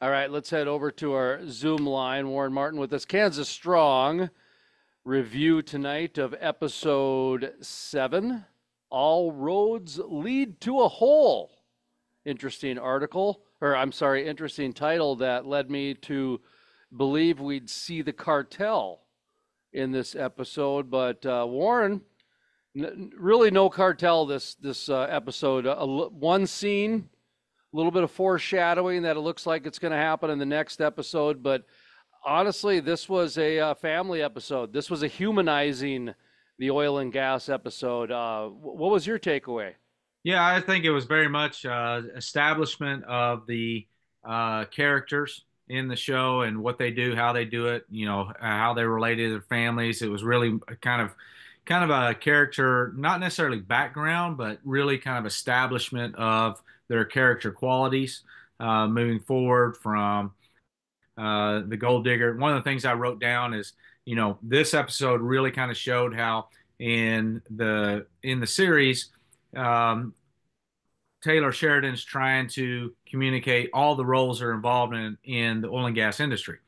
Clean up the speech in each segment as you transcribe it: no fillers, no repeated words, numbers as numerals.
All right, let's head over to our Zoom line. Warren Martin with us. Kansas Strong review tonight of episode 7. All roads lead to a hole. Interesting article, or I'm sorry, interesting title that led me to believe we'd see the cartel in this episode. But Warren, really no cartel this episode. One scene, a little bit of foreshadowing that it looks like it's going to happen in the next episode. But honestly, this was a family episode. This was a humanizing the oil and gas episode. What was your takeaway? Yeah, I think it was very much establishment of the characters in the show and what they do, how they do it, how they related to their families. It was really kind of a character, not necessarily background, but really kind of establishment of their character qualities moving forward from the gold digger. One of the things I wrote down is, this episode really kind of showed how in the series, um, Taylor Sheridan's trying to communicate all the roles that are involved in the oil and gas industry.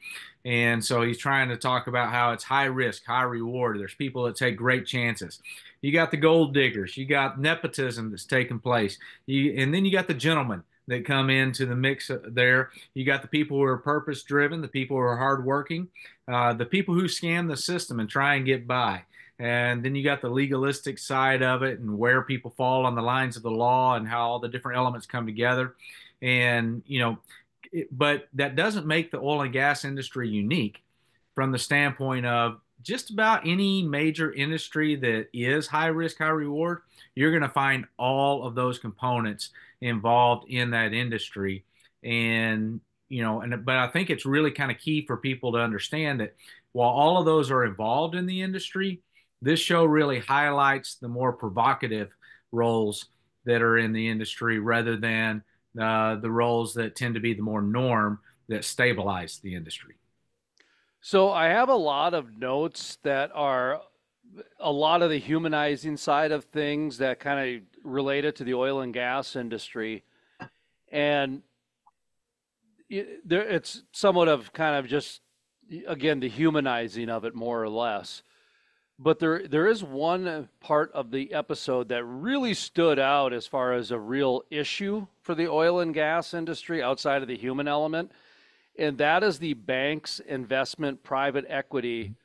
And so he's trying to talk about how it's high risk, high reward. There's people that take great chances. You got the gold diggers, you got nepotism that's taking place, and then you got the gentlemen that come into the mix there. You got the people who are purpose driven, the people who are hardworking, the people who scam the system and try and get by. And then you got the legalistic side of it and where people fall on the lines of the law and how all the different elements come together. And, but that doesn't make the oil and gas industry unique from the standpoint of just about any major industry that is high risk, high reward. You're going to find all of those components involved in that industry. And, but I think it's really kind of key for people to understand that while all of those are involved in the industry, this show really highlights the more provocative roles that are in the industry rather than the roles that tend to be the more norm that stabilize the industry. So I have a lot of notes that are a lot of the humanizing side of things that kind of related to the oil and gas industry. And it's somewhat of kind of just, again, the humanizing of it more or less. But there is one part of the episode that really stood out as far as a real issue for the oil and gas industry outside of the human element, and that is the bank's investment private equity,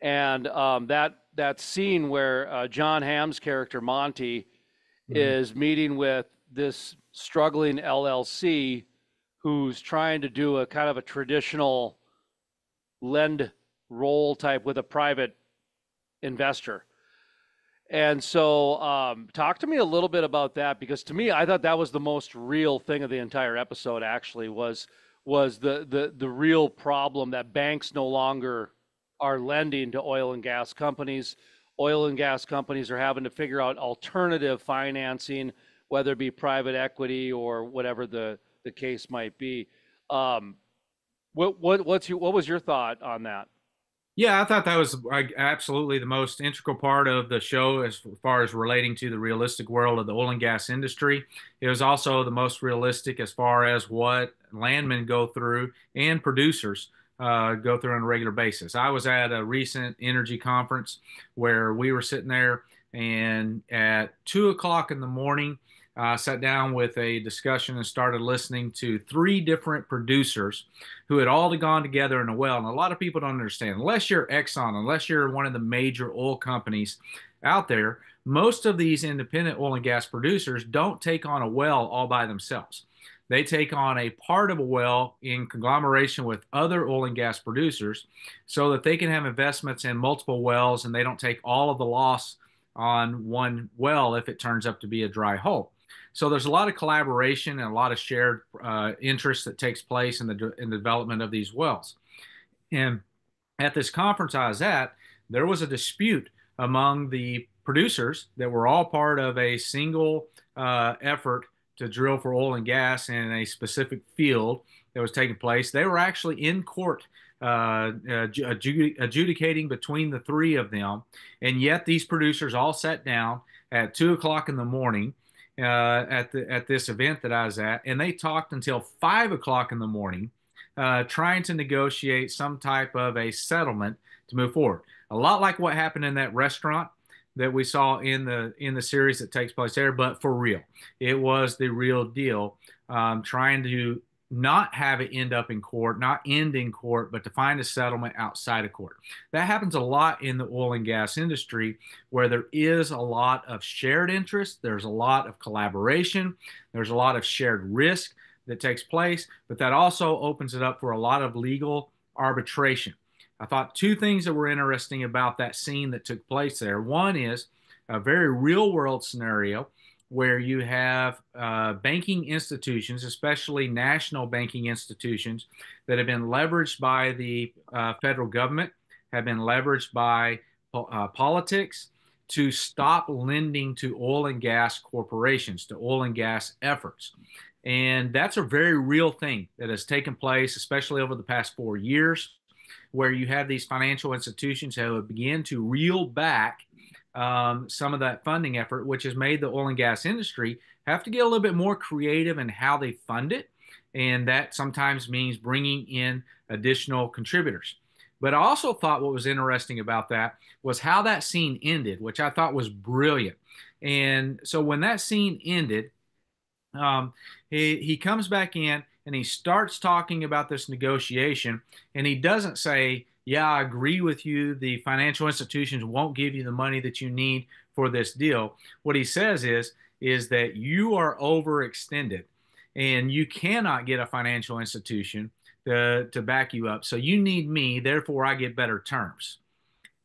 and that scene where John Hamm's character Monty Mm-hmm. is meeting with this struggling LLC who's trying to do a kind of a traditional lend roll type with a private investor. And so, talk to me a little bit about that because to me, I thought that was the most real thing of the entire episode. Actually, was the real problem that banks no longer are lending to oil and gas companies. Oil and gas companies are having to figure out alternative financing, whether it be private equity or whatever the case might be. Um, what was your thought on that? Yeah, I thought that was like, absolutely the most integral part of the show as far as relating to the realistic world of the oil and gas industry. It was also the most realistic as far as what landmen go through and producers go through on a regular basis. I was at a recent energy conference where we were sitting there, and at 2 o'clock in the morning, sat down with a discussion and started listening to three different producers who had all gone together in a well. And a lot of people don't understand, unless you're Exxon, unless you're one of the major oil companies out there, most of these independent oil and gas producers don't take on a well all by themselves. They take on a part of a well in conglomeration with other oil and gas producers so that they can have investments in multiple wells and they don't take all of the loss on one well if it turns up to be a dry hole. So there's a lot of collaboration and a lot of shared interest that takes place in the development of these wells. And at this conference I was at, there was a dispute among the producers that were all part of a single effort to drill for oil and gas in a specific field that was taking place. They were actually in court adjudicating between the three of them, and yet these producers all sat down at 2 o'clock in the morning at this event that I was at, and they talked until 5 o'clock in the morning trying to negotiate some type of a settlement to move forward. A lot like what happened in that restaurant that we saw in the series that takes place there, but for real. It was the real deal, trying to not have it end up in court, not end in court, but to find a settlement outside of court. That happens a lot in the oil and gas industry where there is a lot of shared interest, there's a lot of collaboration, there's a lot of shared risk that takes place, but that also opens it up for a lot of legal arbitration. I thought two things that were interesting about that scene that took place there. One is a very real world scenario where you have banking institutions, especially national banking institutions, that have been leveraged by the federal government, have been leveraged by politics to stop lending to oil and gas corporations, to oil and gas efforts. And that's a very real thing that has taken place, especially over the past 4 years, where you have these financial institutions who have begun to reel back some of that funding effort, which has made the oil and gas industry have to get a little bit more creative in how they fund it. And that sometimes means bringing in additional contributors. But I also thought what was interesting about that was how that scene ended, which I thought was brilliant. And so when that scene ended, he comes back in and he starts talking about this negotiation, and he doesn't say, yeah, I agree with you, the financial institutions won't give you the money that you need for this deal. What he says is that you are overextended and you cannot get a financial institution to back you up. So you need me, therefore I get better terms.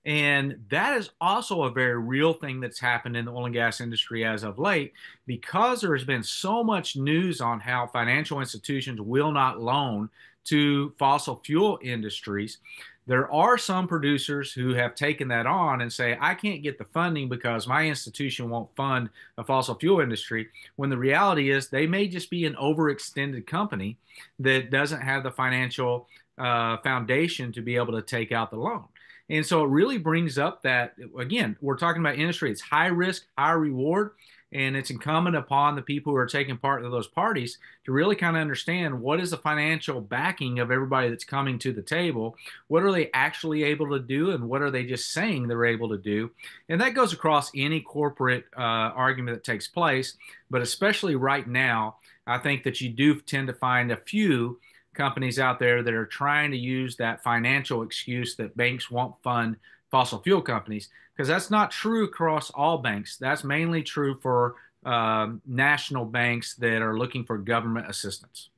And that is also a very real thing that's happened in the oil and gas industry as of late, because there has been so much news on how financial institutions will not loan to fossil fuel industries. There are some producers who have taken that on and say, I can't get the funding because my institution won't fund a fossil fuel industry, when the reality is they may just be an overextended company that doesn't have the financial foundation to be able to take out the loan. And so it really brings up that, again, we're talking about industry. It's high risk, high reward, and it's incumbent upon the people who are taking part of those parties to really kind of understand what is the financial backing of everybody that's coming to the table. What are they actually able to do, and what are they just saying they're able to do? And that goes across any corporate argument that takes place, but especially right now, I think that you do tend to find a few companies out there that are trying to use that financial excuse that banks won't fund fossil fuel companies, because that's not true across all banks. That's mainly true for national banks that are looking for government assistance.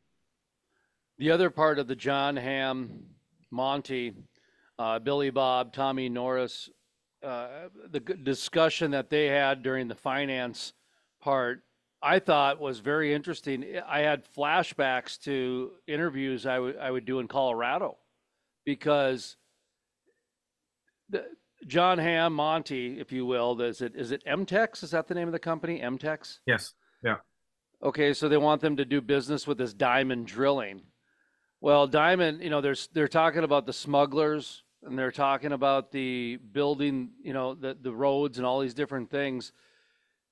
The other part of the John Hamm, Monty, Billy Bob, Tommy Norris, the discussion that they had during the finance part, I thought was very interesting. I had flashbacks to interviews I would do in Colorado, because John Hamm, Monty, if you will, is it MTEX? Is that the name of the company? MTEX? Yes. Yeah. Okay, so they want them to do business with this diamond drilling. Well, diamond, they're talking about the smugglers, and they're talking about the building, the roads and all these different things.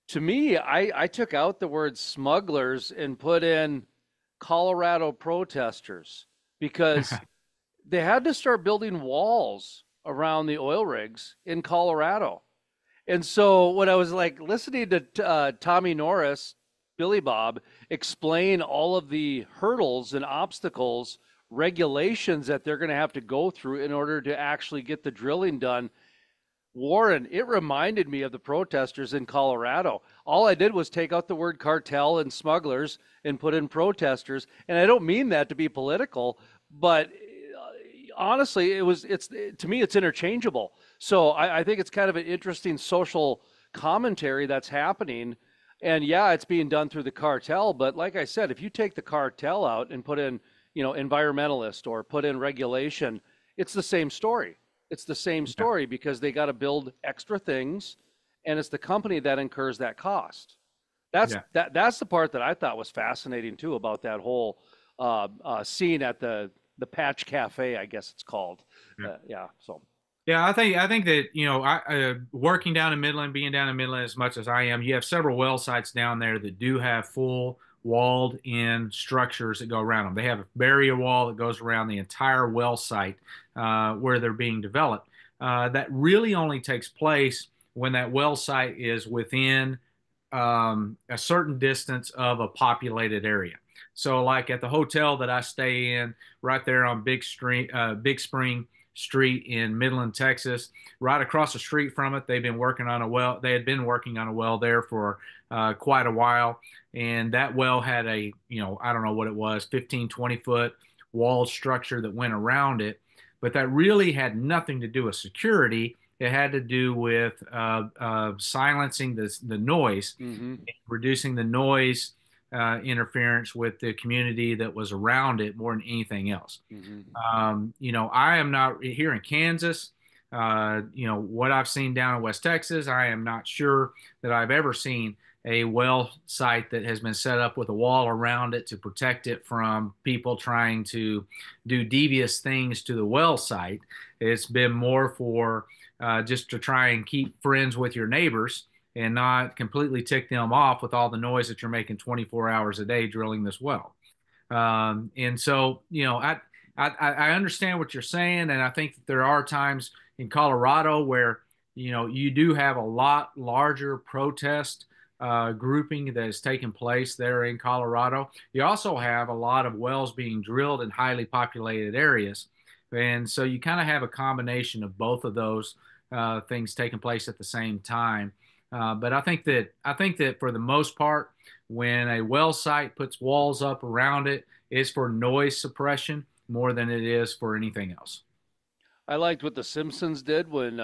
To me, I took out the word smugglers and put in Colorado protesters, because they had to start building walls around the oil rigs in Colorado. And so when I was like listening to Tommy Norris, Billy Bob, explain all of the hurdles and obstacles, regulations that they're going to have to go through in order to actually get the drilling done, Warren, it reminded me of the protesters in Colorado. All I did was take out the word cartel and smugglers and put in protesters. And I don't mean that to be political, but honestly, to me, it's interchangeable. So I think it's kind of an interesting social commentary that's happening. And yeah, it's being done through the cartel. But like I said, if you take the cartel out and put in, environmentalist or put in regulation, it's the same story. It's the same story, because they got to build extra things, and it's the company that incurs that cost. That's the part that I thought was fascinating too about that whole scene at the Patch Cafe, I guess it's called. Yeah, I think that working down in Midland, being down in Midland as much as I am, you have several well sites down there that do have full walled in structures that go around them. They have a barrier wall that goes around the entire well site where they're being developed. That really only takes place when that well site is within a certain distance of a populated area. So, like at the hotel that I stay in, right there on Big Spring Street in Midland, Texas, right across the street from it, they've been working on a well. They had been working on a well there for quite a while, and that well had a, I don't know what it was, 15, 20 foot wall structure that went around it, but that really had nothing to do with security. It had to do with silencing the noise, Mm-hmm. reducing the noise interference with the community that was around it more than anything else. Mm-hmm. I am not here in Kansas. What I've seen down in West Texas, I am not sure that I've ever seen a well site that has been set up with a wall around it to protect it from people trying to do devious things to the well site. It's been more for just to try and keep friends with your neighbors and not completely tick them off with all the noise that you're making 24 hours a day drilling this well. And so, I understand what you're saying, and I think that there are times in Colorado where, you do have a lot larger protest grouping that is taking place there in Colorado. You also have a lot of wells being drilled in highly populated areas. And so you kind of have a combination of both of those things taking place at the same time. But I think that for the most part, when a well site puts walls up around it, it's for noise suppression more than it is for anything else. I liked what the Simpsons did when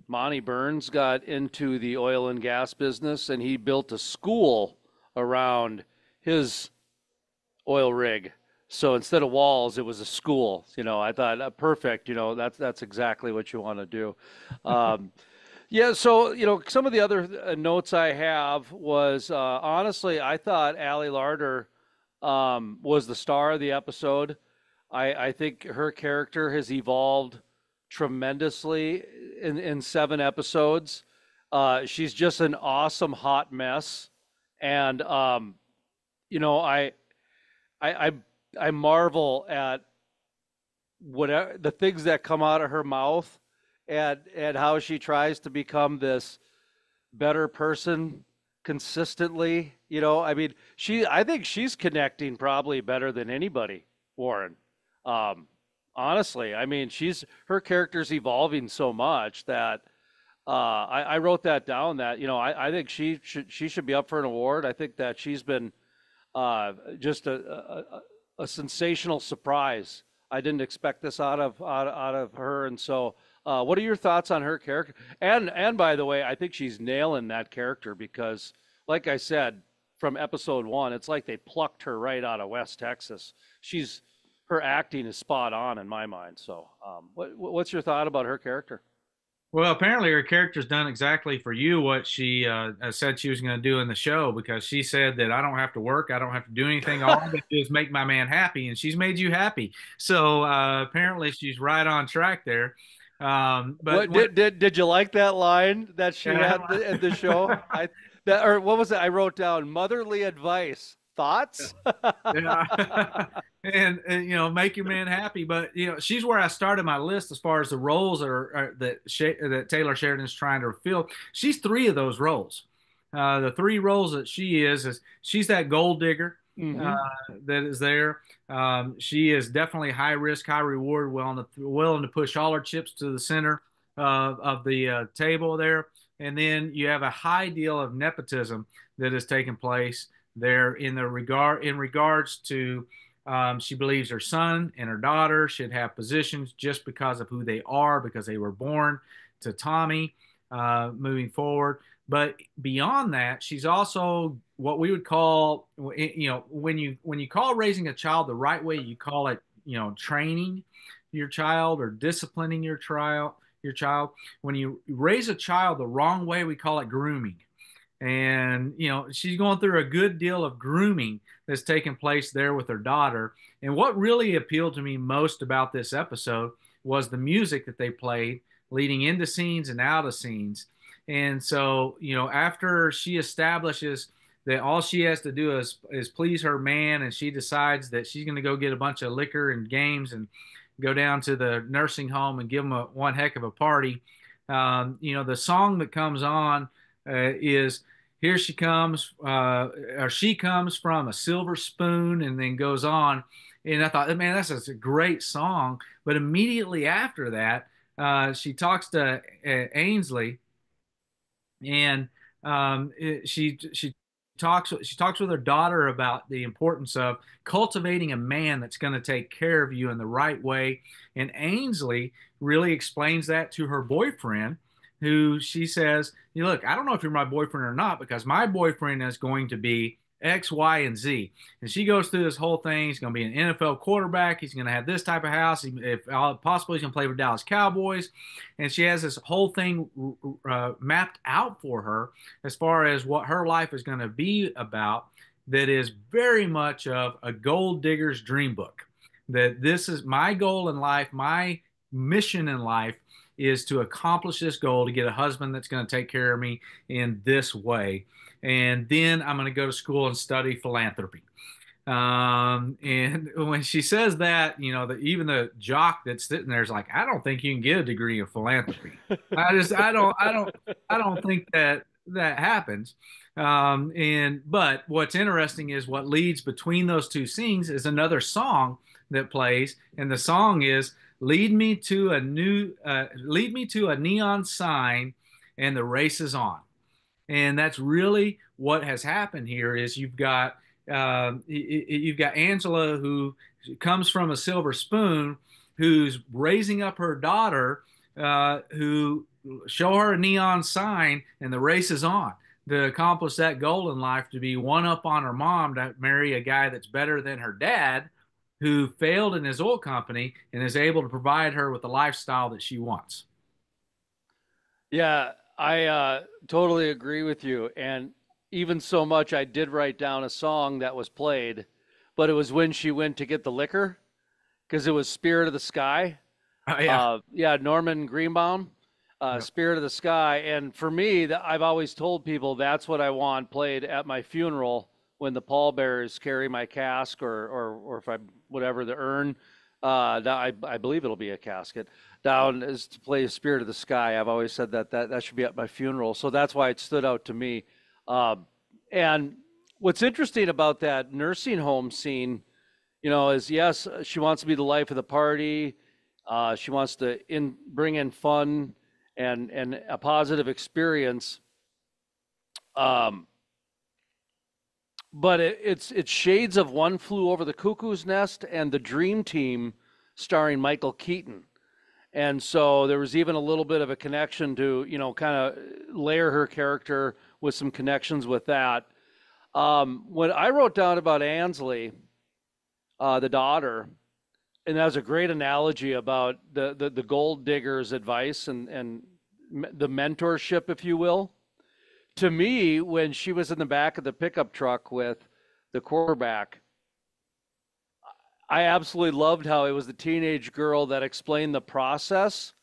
Monty Burns got into the oil and gas business, and he built a school around his oil rig. So instead of walls, it was a school. I thought perfect. That's exactly what you want to do. Um, yeah. So some of the other notes I have was honestly, I thought Allie Larder was the star of the episode. I think her character has evolved tremendously in 7 episodes. She's just an awesome hot mess, and I I I marvel at whatever the things that come out of her mouth, and how she tries to become this better person consistently. I mean, I think she's connecting probably better than anybody, Warren. Um, Honestly, I mean, her character's evolving so much that I wrote that down. That I think she should be up for an award. I think that she's been just a sensational surprise. I didn't expect this out of her, and so what are your thoughts on her character? And by the way, I think she's nailing that character because, like I said, from episode 1, it's like they plucked her right out of West Texas. Her acting is spot on in my mind. So, what's your thought about her character? Well, apparently her character's done exactly for you what she said she was going to do in the show, because she said that I don't have to work, I don't have to do anything, all I have to do is make my man happy, and she's made you happy. So apparently she's right on track there. But What did you like that line that she yeah. had at the show? Or what was it? I wrote down motherly advice. Thoughts? Yeah. and make your man happy. But she's where I started my list as far as the roles that Taylor Sheridan's trying to fill. She's 3 of those roles. The 3 roles that she is she's that gold digger Hmm. that is there. She is definitely high risk, high reward, willing to push all her chips to the center of the table there. And then you have a high deal of nepotism that has taken place there in regards to she believes her son and her daughter should have positions just because of who they are, because they were born to Tommy moving forward. But beyond that, she's also what we would call, when you call raising a child the right way, you call it, training your child or disciplining your child. When you raise a child the wrong way, we call it grooming. And she's going through a good deal of grooming that's taking place there with her daughter. And what really appealed to me most about this episode was the music that they played leading into scenes and out of scenes. And so after she establishes that all she has to do is please her man, and she decides that she's going to go get a bunch of liquor and games and go down to the nursing home and give them one heck of a party. The song that comes on is "Here She Comes," or "She Comes from a Silver Spoon," and then goes on. And I thought, man, that's a great song. But immediately after that, she talks to Ainsley, and she talks with her daughter about the importance of cultivating a man that's going to take care of you in the right way. And Ainsley really explains that to her boyfriend, who she says, look, I don't know if you're my boyfriend or not, because my boyfriend is going to be X, Y, and Z. And she goes through this whole thing. He's going to be an NFL quarterback. He's going to have this type of house. If possible, he's going to play for Dallas Cowboys. And she has this whole thing mapped out for her as far as what her life is going to be about, that is very much of a gold digger's dream book. That this is my goal in life, my mission in life is to accomplish this goal, to get a husband that's going to take care of me in this way. And then I'm going to go to school and study philanthropy. And when she says that, even the jock that's sitting there is like, I don't think you can get a degree in philanthropy. I don't think that happens. But what's interesting is what leads between those two scenes is another song that plays, and the song is lead me to a neon sign, and the race is on. And that's really what has happened here. Is you've got Angela, who comes from a silver spoon, who's raising up her daughter, who show her a neon sign, and the race is on to accomplish that goal in life, to be one up on her mom, to marry a guy that's better than her dad, who failed in his oil company and is able to provide her with the lifestyle that she wants. Yeah, I totally agree with you. And even so much, I did write down a song that was played, but it was when she went to get the liquor, because it was Spirit of the Sky. Yeah. Yeah, Norman Greenbaum, Yep. Spirit of the Sky. And for me, I've always told people that's what I want played at my funeral, when the pallbearers carry my cask, or if I, whatever, the urn. I believe it'll be a casket down, is to play Spirit of the Sky. I've always said that should be at my funeral. So that's why it stood out to me. And what's interesting about that nursing home scene, is yes, she wants to be the life of the party. She wants to bring in fun and a positive experience. But it's shades of One Flew Over the Cuckoo's Nest and The Dream Team, starring Michael Keaton. And so there was even a little bit of a connection to, kind of layer her character with some connections with that. When I wrote down about Ainsley, the daughter, and that was a great analogy about the gold digger's advice and the mentorship, if you will. To me, when she was in the back of the pickup truck with the quarterback, I absolutely loved how it was the teenage girl that explained the process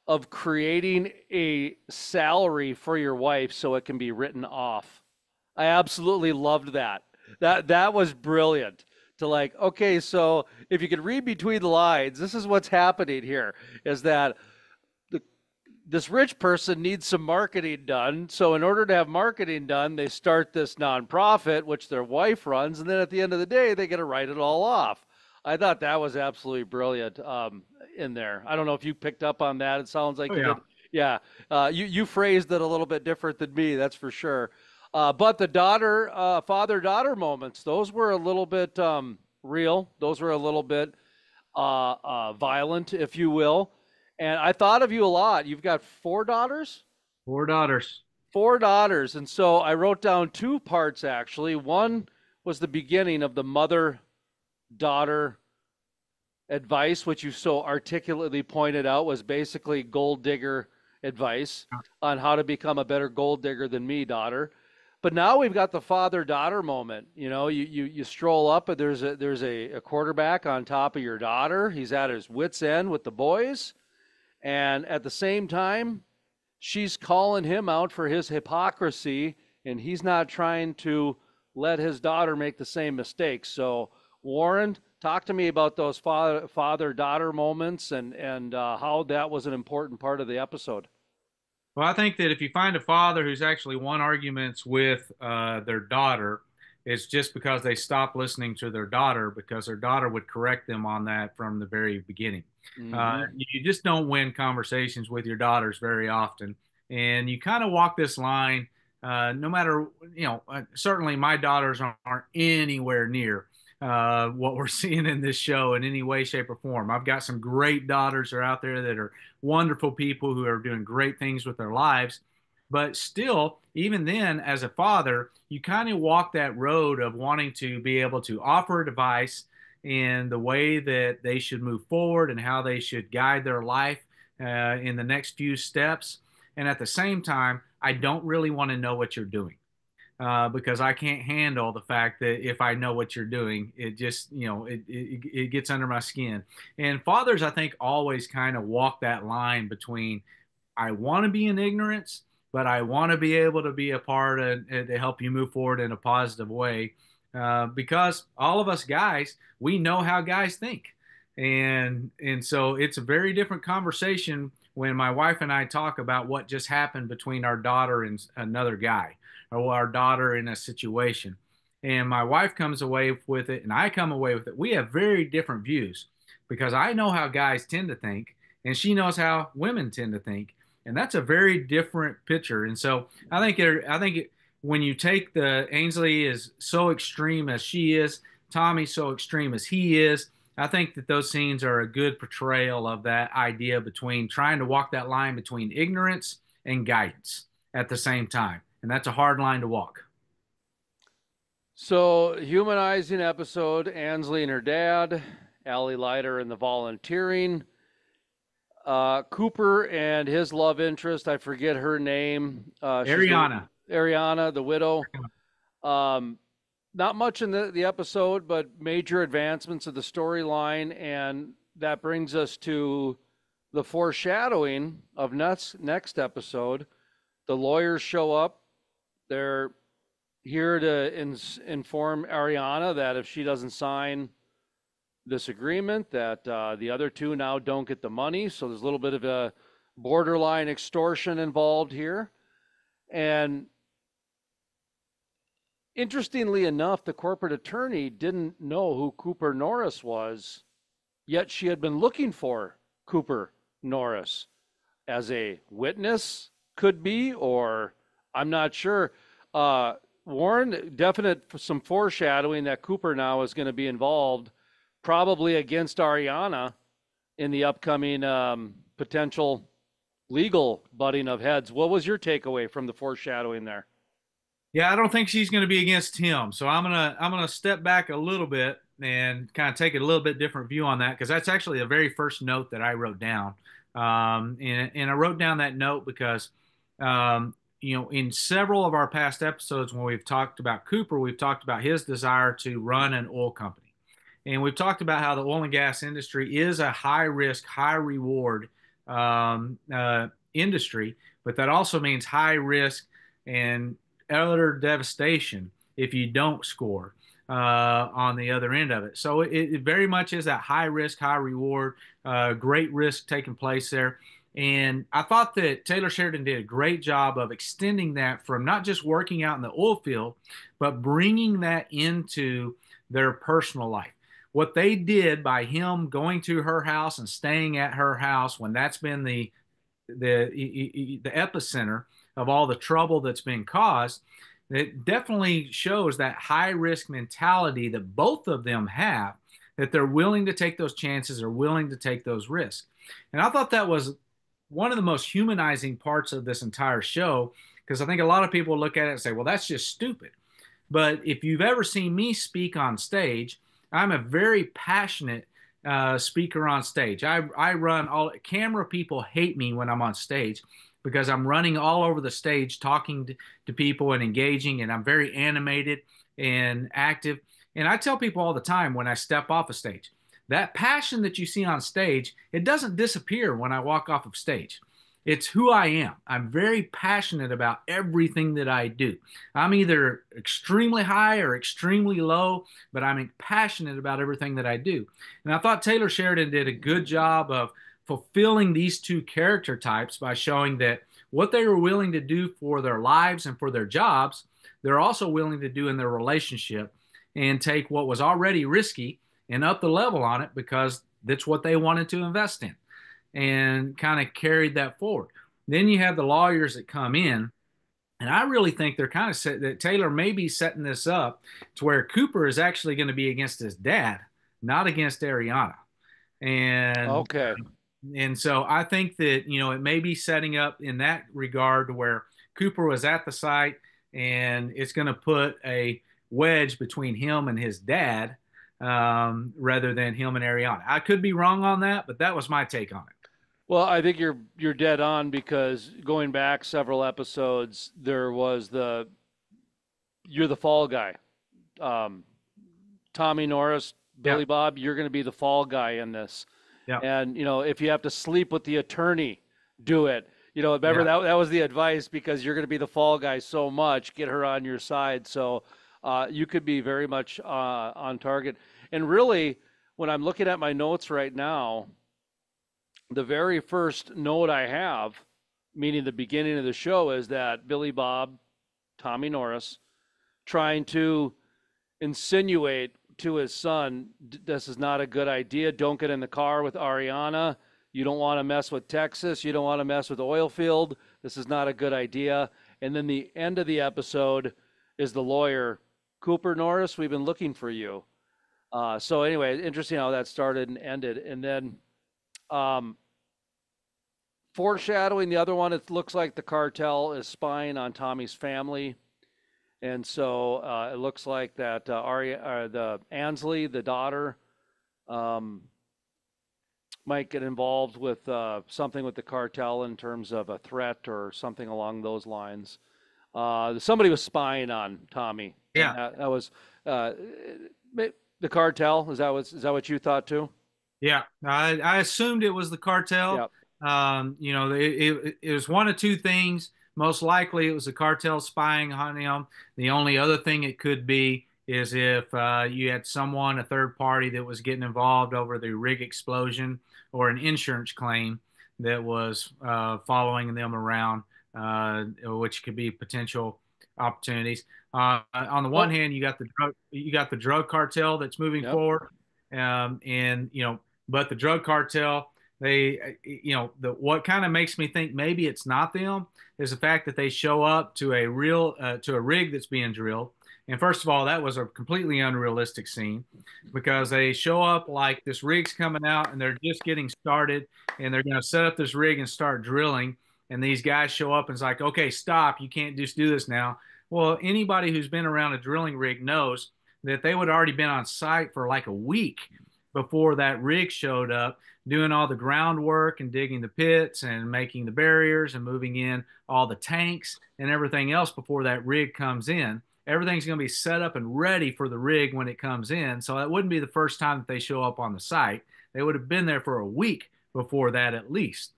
of creating a salary for your wife so it can be written off. I absolutely loved that. That was brilliant. To like, okay, so if you could read between the lines, this is what's happening here, is that this rich person needs some marketing done. So in order to have marketing done, they start this nonprofit, which their wife runs, and then at the end of the day, they get to write it all off. I thought that was absolutely brilliant in there. I don't know if you picked up on that. It sounds like Oh, you yeah. did. Yeah, you phrased it a little bit different than me, that's for sure. But the father-daughter moments, those were a little bit real. Those were a little bit violent, if you will. And I thought of you a lot. You've got four daughters? Four daughters. Four daughters. And so I wrote down two parts, actually. One was the beginning of the mother-daughter advice, which you so articulately pointed out was basically gold digger advice on how to become a better gold digger than me, daughter. But now we've got the father-daughter moment. You stroll up, and there's a quarterback on top of your daughter. He's at his wit's end with the boys. And at the same time, she's calling him out for his hypocrisy and he's not trying to let his daughter make the same mistakes. So, Warren, talk to me about those father-daughter moments and how that was an important part of the episode. Well, I think that if you find a father who's actually won arguments with their daughter, it's just because they stopped listening to their daughter because their daughter would correct them on that from the very beginning. Mm-hmm. You just don't win conversations with your daughters very often. And you kind of walk this line, no matter, certainly my daughters aren't anywhere near what we're seeing in this show in any way, shape, or form. I've got some great daughters that are out there that are wonderful people who are doing great things with their lives. But still, even then, as a father, you kind of walk that road of wanting to be able to offer advice in the way that they should move forward and how they should guide their life in the next few steps. And at the same time, I don't really want to know what you're doing. Because I can't handle the fact that if I know what you're doing, it just, it gets under my skin. And fathers, I think, always kind of walk that line between I want to be in ignorance, but I want to be able to be a part and to help you move forward in a positive way. Because all of us guys, we know how guys think. And so it's a very different conversation when my wife and I talk about what just happened between our daughter and another guy or our daughter in a situation. And my wife comes away with it and I come away with it. We have very different views because I know how guys tend to think and she knows how women tend to think. And that's a very different picture. And so when you take the Ainsley is so extreme as she is, Tommy so extreme as he is, I think that those scenes are a good portrayal of that idea between trying to walk that line between ignorance and guidance at the same time. And that's a hard line to walk. So, humanizing episode, Ainsley and her dad, Allie Leiter and the volunteering, Cooper and his love interest, I forget her name. Ariana. Ariana, the widow. Not much in the episode, but major advancements of the storyline. And that brings us to the foreshadowing of next episode. The lawyers show up. They're here to inform Ariana that if she doesn't sign this agreement, that the other two now don't get the money. So there's a little bit of a borderline extortion involved here. And interestingly enough, the corporate attorney didn't know who Cooper Norris was, yet she had been looking for Cooper Norris as a witness, could be, or I'm not sure. Warren, definite some foreshadowing that Cooper now is going to be involved, probably against Ariana in the upcoming potential legal butting of heads. What was your takeaway from the foreshadowing there? Yeah, I don't think she's going to be against him. So I'm gonna step back a little bit and kind of take a little bit different view on that because that's actually the very first note that I wrote down. And I wrote down that note because in several of our past episodes when we've talked about Cooper, we've talked about his desire to run an oil company, and we've talked about how the oil and gas industry is a high risk, high reward industry, but that also means high risk and utter devastation if you don't score on the other end of it. So it very much is that high risk, high reward, great risk taking place there. And I thought that Taylor Sheridan did a great job of extending that from not just working out in the oil field, but bringing that into their personal life. What they did by him going to her house and staying at her house when that's been the epicenter of all the trouble that's been caused, it definitely shows that high risk mentality that both of them have, that they're willing to take those chances, they're willing to take those risks. And I thought that was one of the most humanizing parts of this entire show, because I think a lot of people look at it and say, well, that's just stupid. But if you've ever seen me speak on stage, I'm a very passionate speaker on stage. I run all camera people hate me when I'm on stage because I'm running all over the stage talking to people and engaging, and I'm very animated and active. And I tell people all the time when I step off a stage, that passion that you see on stage, it doesn't disappear when I walk off of stage. It's who I am. I'm very passionate about everything that I do. I'm either extremely high or extremely low, but I'm passionate about everything that I do. And I thought Taylor Sheridan did a good job of fulfilling these two character types by showing that what they were willing to do for their lives and for their jobs, they're also willing to do in their relationship and take what was already risky and up the level on it because that's what they wanted to invest in and kind of carried that forward. Then you have the lawyers that come in, and I really think they're kind of set that Taylor may be setting this up to where Cooper is actually going to be against his dad, not against Ariana. And Okay. and so I think that it may be setting up in that regard to where Cooper was at the site, and it's going to put a wedge between him and his dad rather than him and Ariana. I could be wrong on that, but that was my take on it. Well, I think you're dead on because going back several episodes, there was the you're the fall guy. Um, Tommy Norris, Yeah, Billy Bob, you're going to be the fall guy in this. yeah, And if you have to sleep with the attorney, do it. Remember yeah. that was the advice because you're going to be the fall guy so much. Get her on your side. So you could be very much on target. And really, when I'm looking at my notes right now, the very first note I have, meaning the beginning of the show, is that Billy Bob, Tommy Norris, trying to insinuate to his son, this is not a good idea. Don't get in the car with Ariana. You don't want to mess with Texas. You don't want to mess with oil field. This is not a good idea. And then the end of the episode is the lawyer, Cooper Norris, we've been looking for you. So anyway, interesting how that started and ended. And then um, foreshadowing the other one, it looks like the cartel is spying on Tommy's family. And so it looks like that the Ainsley, the daughter, um, might get involved with something with the cartel in terms of a threat or something along those lines. Somebody was spying on Tommy, and Yeah. that was uh, the cartel. Is that what you thought too? Yeah, I assumed it was the cartel. Yeah. It was one of two things. Most likely, it was the cartel spying on him. The only other thing it could be is if you had someone, a third party, that was getting involved over the rig explosion or an insurance claim that was following them around, which could be potential opportunities. On the one Well, hand, you got the drug cartel that's moving yep. forward, and but the drug cartel, they, what kind of makes me think maybe it's not them is the fact that they show up to a rig that's being drilled. And first of all, that was a completely unrealistic scene because they show up like this rig's coming out and they're just getting started and they're going to set up this rig and start drilling. And these guys show up and it's like, okay, stop. You can't just do this now. Well, anybody who's been around a drilling rig knows that they would have already been on site for like a week before that rig showed up, doing all the groundwork and digging the pits and making the barriers and moving in all the tanks and everything else before that rig comes in. Everything's going to be set up and ready for the rig when it comes in. So that wouldn't be the first time that they show up on the site. They would have been there for a week before that at least.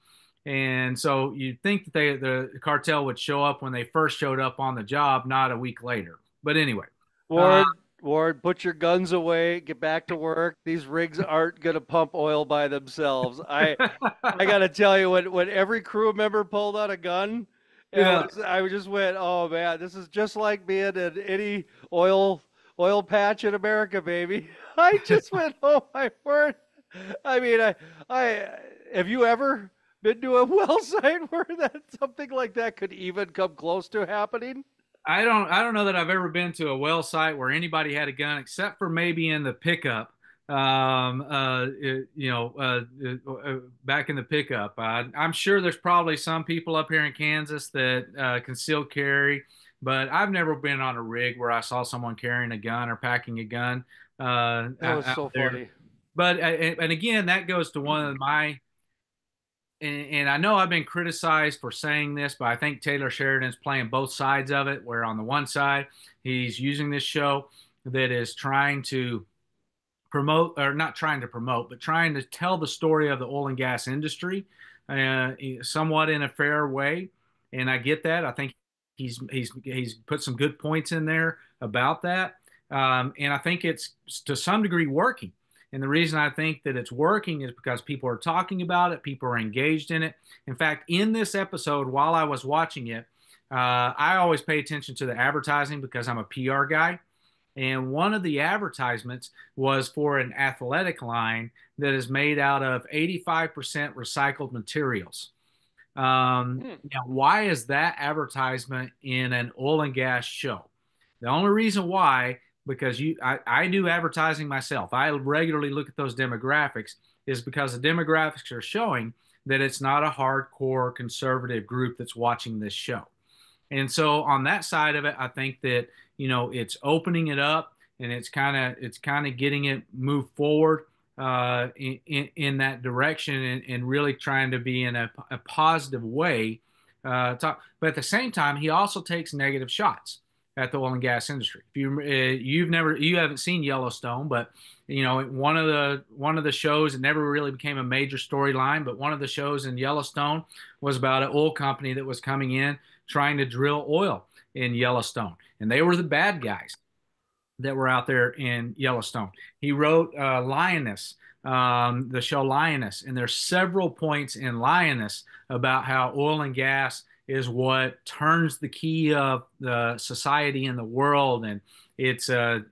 And so you'd think that the cartel would show up when they first showed up on the job, not a week later. But anyway, uh, Ward, put your guns away. Get back to work. These rigs aren't gonna pump oil by themselves. I gotta tell you, when every crew member pulled out a gun, yeah, I just went, oh man, this is just like being in any oil patch in America, baby. I just went, oh my word. I mean, I have you ever been to a well site where that something like that could even come close to happening? I don't know that I've ever been to a well site where anybody had a gun except for maybe in the pickup. Back in the pickup. I'm sure there's probably some people up here in Kansas that can still carry, but I've never been on a rig where I saw someone carrying a gun or packing a gun That was out so there. funny. But and again, that goes to one of my and I know I've been criticized for saying this, but I think Taylor Sheridan's playing both sides of it. Where on the one side, he's using this show that is trying to promote, or not trying to promote, but trying to tell the story of the oil and gas industry somewhat in a fair way, and I get that. I think he's put some good points in there about that, and I think it's to some degree working. And the reason I think that it's working is because people are talking about it, people are engaged in it. In fact, in this episode, while I was watching it, I always pay attention to the advertising because I'm a PR guy. And one of the advertisements was for an athletic line that is made out of 85% recycled materials. Now, why is that advertisement in an oil and gas show? The only reason why, because I do advertising myself. I regularly look at those demographics, is because the demographics are showing that it's not a hardcore conservative group that's watching this show. And so on that side of it, I think that, it's opening it up and it's kind of getting it moved forward in that direction, and really trying to be in a positive way. But at the same time, he also takes negative shots at the oil and gas industry. If you haven't seen Yellowstone, but one of the shows, it never really became a major storyline, but one of the shows in Yellowstone was about an oil company that was coming in trying to drill oil in Yellowstone, and they were the bad guys that were out there in Yellowstone. He wrote Lioness, the show Lioness, and there's several points in Lioness about how oil and gas is what turns the key of the society in the world, and it's a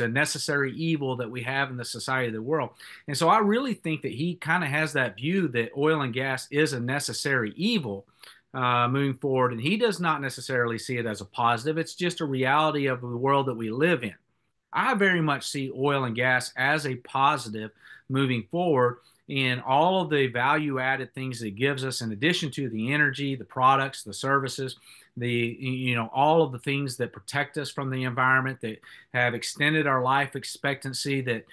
necessary evil that we have in the society of the world. And so I really think that he kind of has that view that oil and gas is a necessary evil moving forward, and he does not necessarily see it as a positive. It's just a reality of the world that we live in. I very much see oil and gas as a positive moving forward in all of the value added things that it gives us, in addition to the energy, the products, the services, all of the things that protect us from the environment, that have extended our life expectancy, that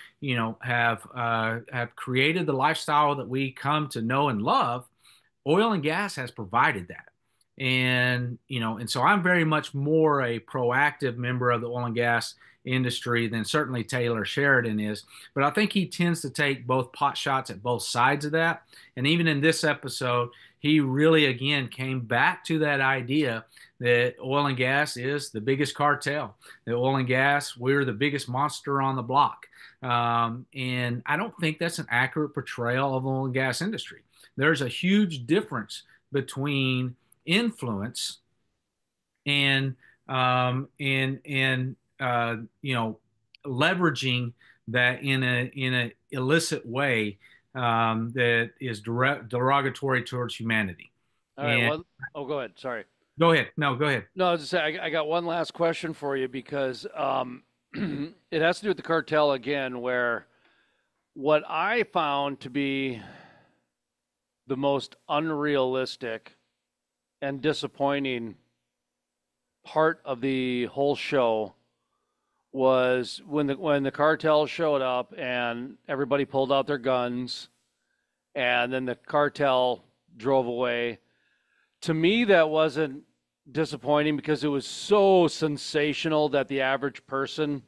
have created the lifestyle that we come to know and love. Oil and gas has provided that. And so I'm very much more a proactive member of the oil and gas industry than certainly Taylor Sheridan is. But I think he tends to take both pot shots at both sides of that. And even in this episode, he really, again, came back to that idea that oil and gas is the biggest cartel. The oil and gas, we're the biggest monster on the block. And I don't think that's an accurate portrayal of the oil and gas industry. There's a huge difference between influence and leveraging that in a illicit way that is derogatory towards humanity. All right. Well, go ahead. Sorry. Go ahead. No, go ahead. No, I was just saying, I got one last question for you because it has to do with the cartel again, where what I found to be the most unrealistic and disappointing part of the whole show was when the cartel showed up and everybody pulled out their guns and then the cartel drove away. To me, that wasn't disappointing because it was so sensational that the average person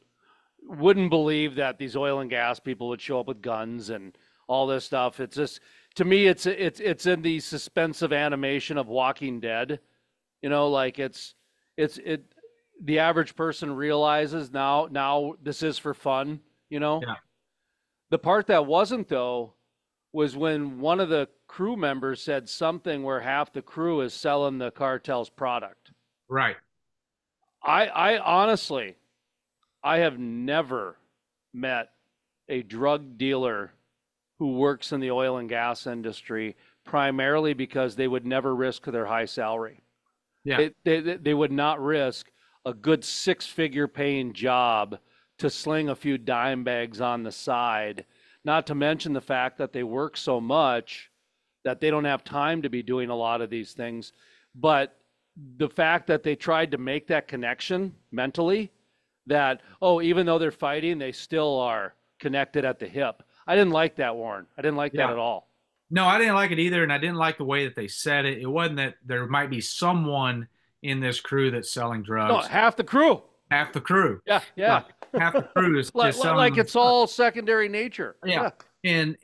wouldn't believe that these oil and gas people would show up with guns and all this stuff. It's just, to me, it's in the suspensive animation of Walking Dead. Like the average person realizes now this is for fun. Yeah. The part that wasn't, though, was when one of the crew members said something where half the crew is selling the cartel's product. Right. I honestly, I have never met a drug dealer who works in the oil and gas industry, primarily because they would never risk their high salary. Yeah. They would not risk a good six-figure paying job to sling a few dime bags on the side, not to mention the fact that they work so much that they don't have time to be doing a lot of these things. But the fact that they tried to make that connection mentally, that, even though they're fighting, they still are connected at the hip. I didn't like that, Warren. I didn't like that at all. No, I didn't like it either, and I didn't like the way that they said it. It wasn't that there might be someone in this crew that's selling drugs. No, half the crew. Half the crew. Yeah. Half the crew is like selling it's all secondary nature. Yeah. And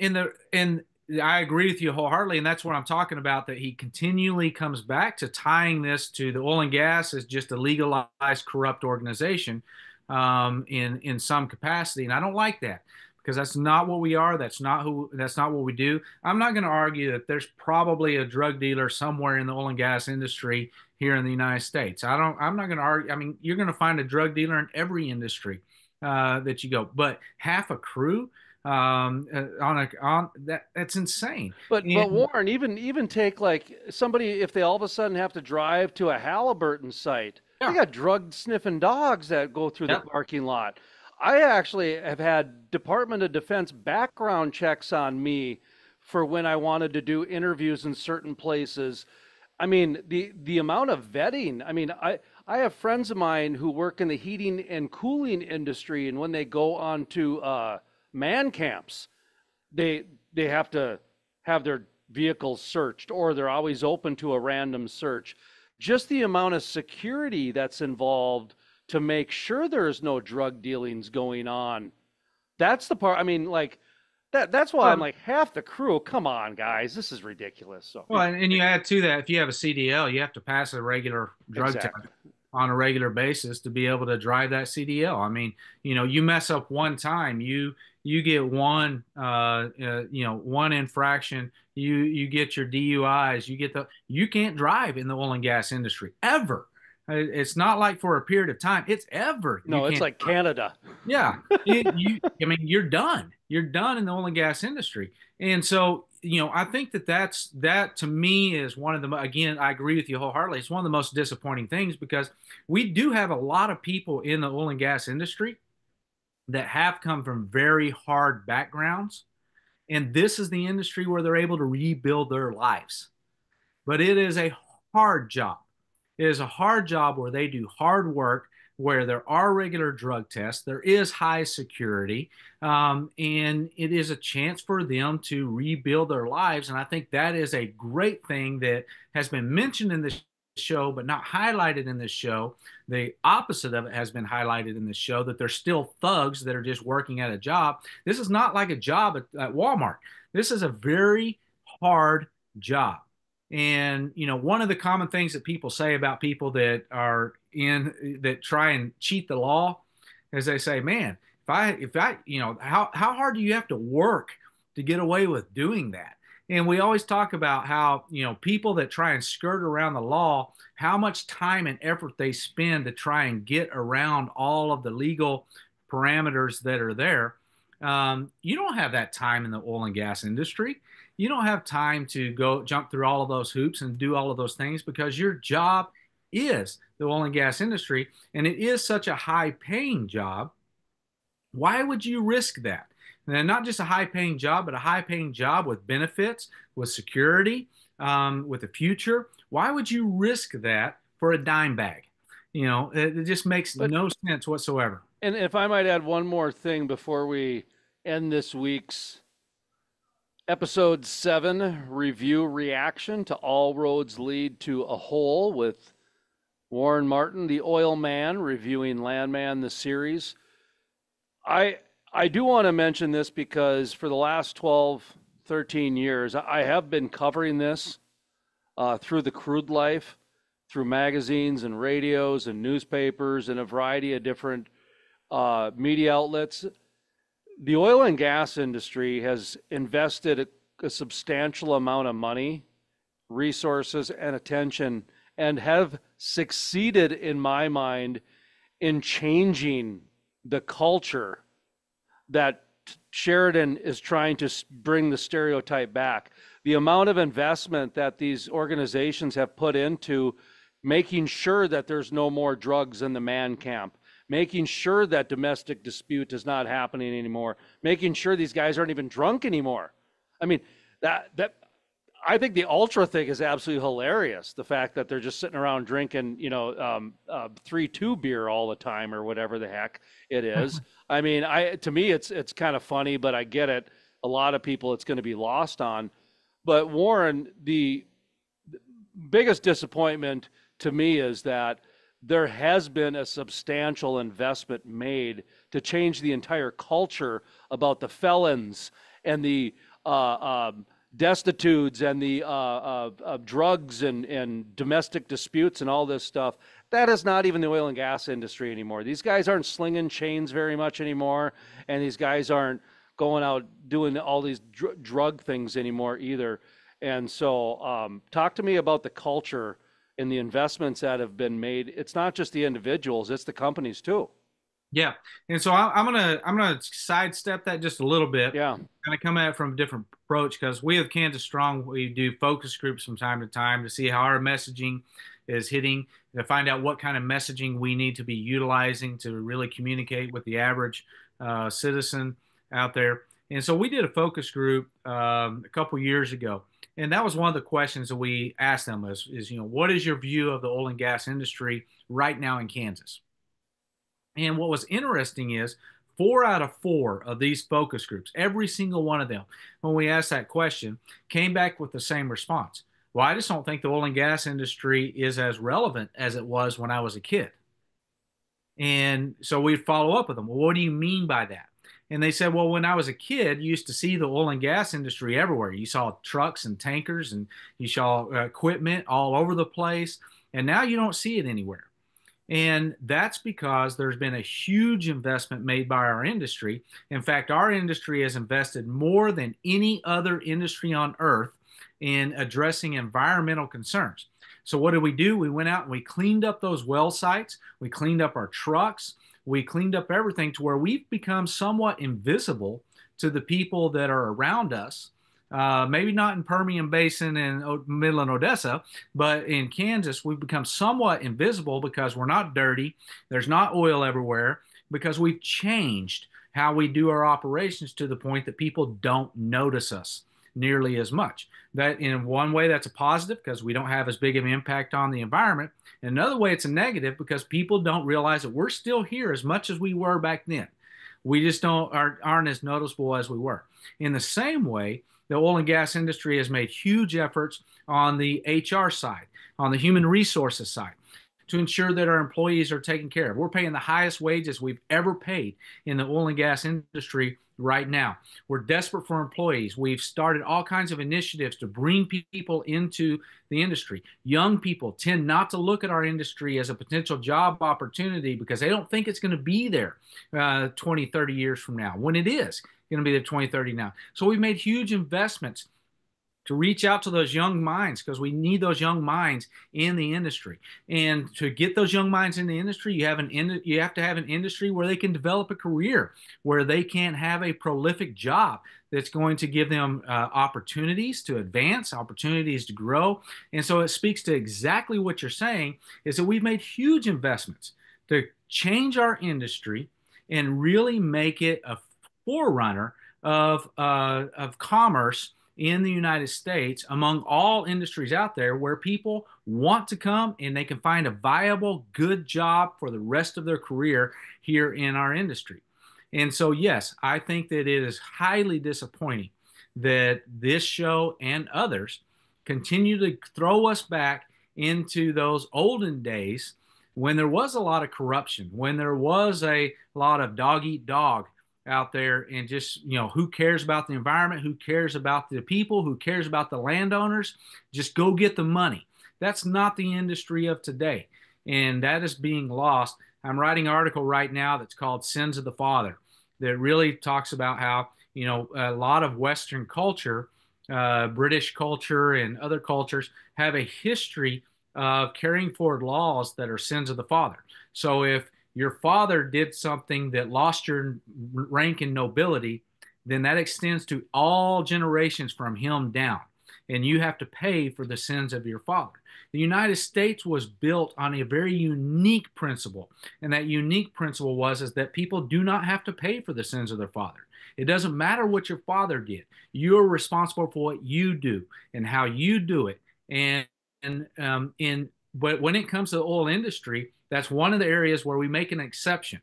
I agree with you wholeheartedly, and that's what I'm talking about. That he continually comes back to tying this to the oil and gas as just a legalized corrupt organization in some capacity, and I don't like that because that's not what we are. That's not who. That's not what we do. I'm not going to argue that there's probably a drug dealer somewhere in the oil and gas industry here in the United States. I'm not going to argue. I mean, you're going to find a drug dealer in every industry that you go, but half a crew on that's insane. But And Warren, even take like somebody if they all of a sudden have to drive to a Halliburton site, they yeah, got drug sniffing dogs that go through the yeah, parking lot. I actually have had Department of Defense background checks on me for when I wanted to do interviews in certain places. I mean, the amount of vetting. I mean, I have friends of mine who work in the heating and cooling industry, and when they go on to man camps, they they have to have their vehicles searched, or they're always open to a random search. Just the amount of security that's involved to make sure there's no drug dealings going on. That's the part. I mean, like that's why I'm well, like half the crew. Come on, guys, this is ridiculous. So well, and you add to that, if you have a CDL, you have to pass a regular drug test exactly. on a regular basis to be able to drive that CDL. I mean, you mess up one time, you get one infraction, you get your DUIs, you can't drive in the oil and gas industry ever. It's not like for a period of time. It's ever you No, it's can't. like Canada. Yeah, I mean, you're done. You're done in the oil and gas industry, and so I think that to me is one of the again, I agree with you wholeheartedly. It's one of the most disappointing things because we do have a lot of people in the oil and gas industry that have come from very hard backgrounds, and this is the industry where they're able to rebuild their lives. But it is a hard job. It is a hard job where they do hard work, where there are regular drug tests, there is high security, and it is a chance for them to rebuild their lives. And I think that is a great thing that has been mentioned in this show, but not highlighted in this show. The opposite of it has been highlighted in this show that they're still thugs that are just working at a job. This is not like a job at Walmart. This is a very hard job. And one of the common things that people say about people that try and cheat the law is they say, "Man, if I, how hard do you have to work to get away with doing that?" And we always talk about how people that try and skirt around the law, how much time and effort they spend to try and get around all of the legal parameters that are there. You don't have that time in the oil and gas industry. You don't have time to go jump through all of those hoops and do all of those things because your job is the oil and gas industry and it is such a high paying job. Why would you risk that? And not just a high paying job, but a high paying job with benefits, with security, with a future. Why would you risk that for a dime bag? It just makes But no sense whatsoever. and if I might add one more thing before we end this week's episode 7 review reaction to All Roads Lead to a Hole with Warren Martin, the oil man, reviewing Landman, the series. I I do want to mention this because for the last 12, 13 years, I have been covering this through the crude life, through magazines and radios and newspapers and a variety of different media outlets. The oil and gas industry has invested a substantial amount of money, resources, and attention, and have succeeded, in my mind, in changing the culture that Sheridan is trying to bring the stereotype back. The amount of investment that these organizations have put into making sure that there's no more drugs in the man camp, making sure that domestic dispute is not happening anymore, making sure these guys aren't even drunk anymore. I mean, that I think the ultra thing is absolutely hilarious. The fact that they're just sitting around drinking, 3-2 beer all the time or whatever the heck it is. I mean, to me, it's kind of funny, but I get it. A lot of people, it's going to be lost on. But Warren, the biggest disappointment to me is that there has been a substantial investment made to change the entire culture about the felons and the destitutes and the drugs and domestic disputes and all this stuff, that is not even the oil and gas industry anymore. These guys aren't slinging chains very much anymore, and these guys aren't going out doing all these drug things anymore either. And so, talk to me about the culture and the investments that have been made. It's not just the individuals; it's the companies too. Yeah, and so I'm gonna sidestep that just a little bit, Yeah, kind of come at it from a different approach because we have Kansas Strong. We do focus groups from time to time to see how our messaging is hitting, to find out what kind of messaging we need to be utilizing to really communicate with the average citizen out there. And so we did a focus group a couple years ago, and that was one of the questions that we asked them is what is your view of the oil and gas industry right now in Kansas? And what was interesting is 4 out of 4 of these focus groups, every single one of them, when we asked that question, came back with the same response. Well, I just don't think the oil and gas industry is as relevant as it was when I was a kid. And so we'd follow up with them. Well, what do you mean by that? And they said, well, when I was a kid, you used to see the oil and gas industry everywhere. You saw trucks and tankers and you saw equipment all over the place. And now you don't see it anywhere. And that's because there's been a huge investment made by our industry. In fact, our industry has invested more than any other industry on earth in addressing environmental concerns. So what did we do? We went out and we cleaned up those well sites. We cleaned up our trucks. We cleaned up everything to where we've become somewhat invisible to the people that are around us. Maybe not in Permian Basin and Midland, Odessa, but in Kansas, we've become somewhat invisible because we're not dirty. There's not oil everywhere because we've changed how we do our operations to the point that people don't notice us nearly as much. That in one way, that's a positive because we don't have as big of an impact on the environment. In another way, it's a negative because people don't realize that we're still here as much as we were back then. We just aren't as noticeable as we were. In the same way, the oil and gas industry has made huge efforts on the HR side, on the human resources side, to ensure that our employees are taken care of. We're paying the highest wages we've ever paid in the oil and gas industry right now. We're desperate for employees. We've started all kinds of initiatives to bring people into the industry. Young people tend not to look at our industry as a potential job opportunity because they don't think it's going to be there 20, 30 years from now, when it is going to be there 20, 30 now. So we've made huge investments to reach out to those young minds because we need those young minds in the industry. And to get those young minds in the industry, you have to have an industry where they can develop a career, where they can have a prolific job that's going to give them opportunities to advance, opportunities to grow. And so it speaks to exactly what you're saying, is that we've made huge investments to change our industry and really make it a forerunner of commerce in the United States among all industries out there, where people want to come and they can find a viable, good job for the rest of their career here in our industry. And so, yes, I think that it is highly disappointing that this show and others continue to throw us back into those olden days when there was a lot of corruption, when there was a lot of dog eat dog out there, and just, who cares about the environment, who cares about the people, who cares about the landowners, just go get the money. That's not the industry of today, and that is being lost. I'm writing an article right now that's called Sins of the Father, that really talks about how a lot of Western culture, British culture and other cultures, have a history of carrying forward laws that are sins of the father. So if your father did something that lost your rank and nobility, then that extends to all generations from him down. And you have to pay for the sins of your father. The United States was built on a very unique principle. And that unique principle is that people do not have to pay for the sins of their father. It doesn't matter what your father did. You're responsible for what you do and how you do it. But when it comes to the oil industry, that's one of the areas where we make an exception.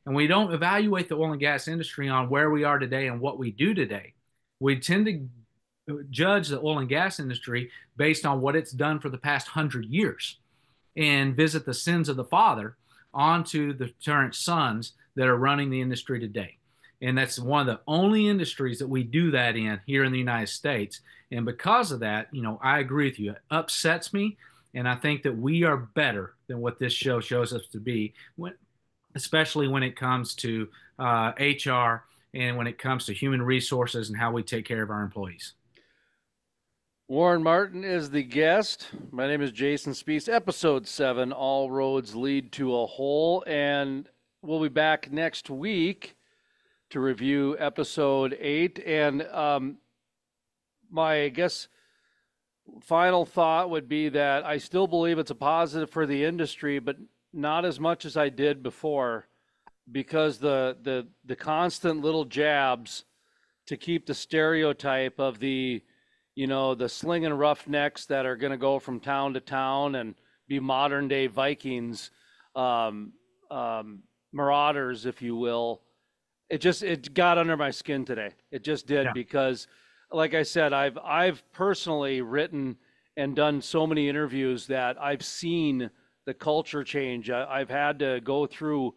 And we don't evaluate the oil and gas industry on where we are today and what we do today. We tend to judge the oil and gas industry based on what it's done for the past 100 years and visit the sins of the father onto the current sons that are running the industry today. And that's one of the only industries that we do that in here in the United States. And because of that, I agree with you. It upsets me. And I think that we are better than what this show shows us to be, especially when it comes to HR and when it comes to human resources and how we take care of our employees. Warren Martin is the guest. My name is Jason Spees. Episode 7, All Roads Lead to a Hole. And we'll be back next week to review episode 8. And my, I guess, final thought would be that I still believe it's a positive for the industry, but not as much as I did before, because the constant little jabs to keep the stereotype of the the slinging roughnecks that are going to go from town to town and be modern day Vikings, marauders, if you will. It got under my skin today. It just did, Yeah. because, like I said, I've personally written and done so many interviews that I've seen the culture change. I've had to go through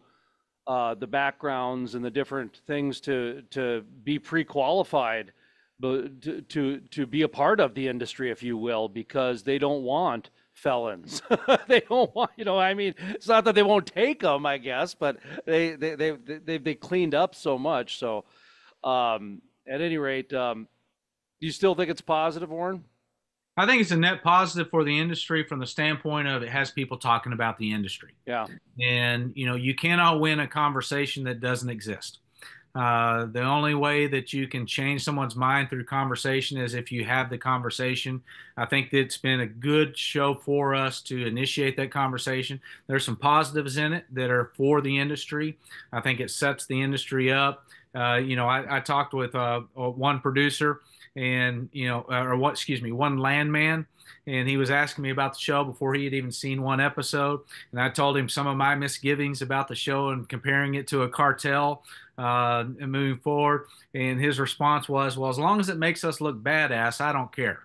the backgrounds and the different things to be pre-qualified, but to be a part of the industry, if you will, because they don't want felons. They don't want, I mean, it's not that they won't take them, I guess, but they cleaned up so much. So, at any rate, do you still think it's positive, Warren? I think it's a net positive for the industry from the standpoint of it has people talking about the industry. Yeah. And, you cannot win a conversation that doesn't exist. The only way that you can change someone's mind through conversation is if you have the conversation. I think that it's been a good show for us to initiate that conversation. There's some positives in it that are for the industry. I think it sets the industry up. I talked with one producer and, one landman, and he was asking me about the show before he had even seen one episode. And I told him some of my misgivings about the show and comparing it to a cartel and moving forward. And his response was, "Well, as long as it makes us look badass, I don't care."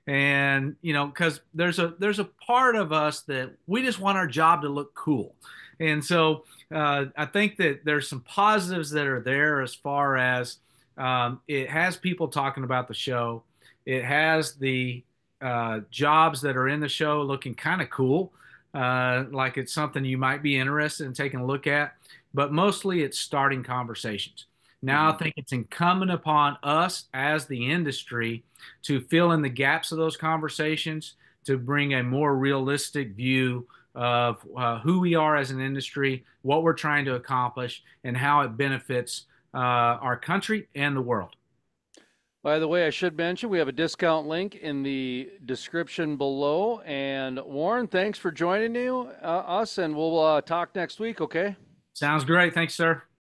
And because there's a part of us that we just want our job to look cool. And so I think that there's some positives that are there as far as it has people talking about the show. It has the jobs that are in the show looking kind of cool, like it's something you might be interested in taking a look at. But mostly it's starting conversations. Now I Mhm. think it's incumbent upon us as the industry to fill in the gaps of those conversations, to bring a more realistic view of who we are as an industry, what we're trying to accomplish, and how it benefits our country and the world. By the way, I should mention we have a discount link in the description below. And Warren, thanks for joining us, and we'll talk next week, okay? Sounds great. Thanks, sir.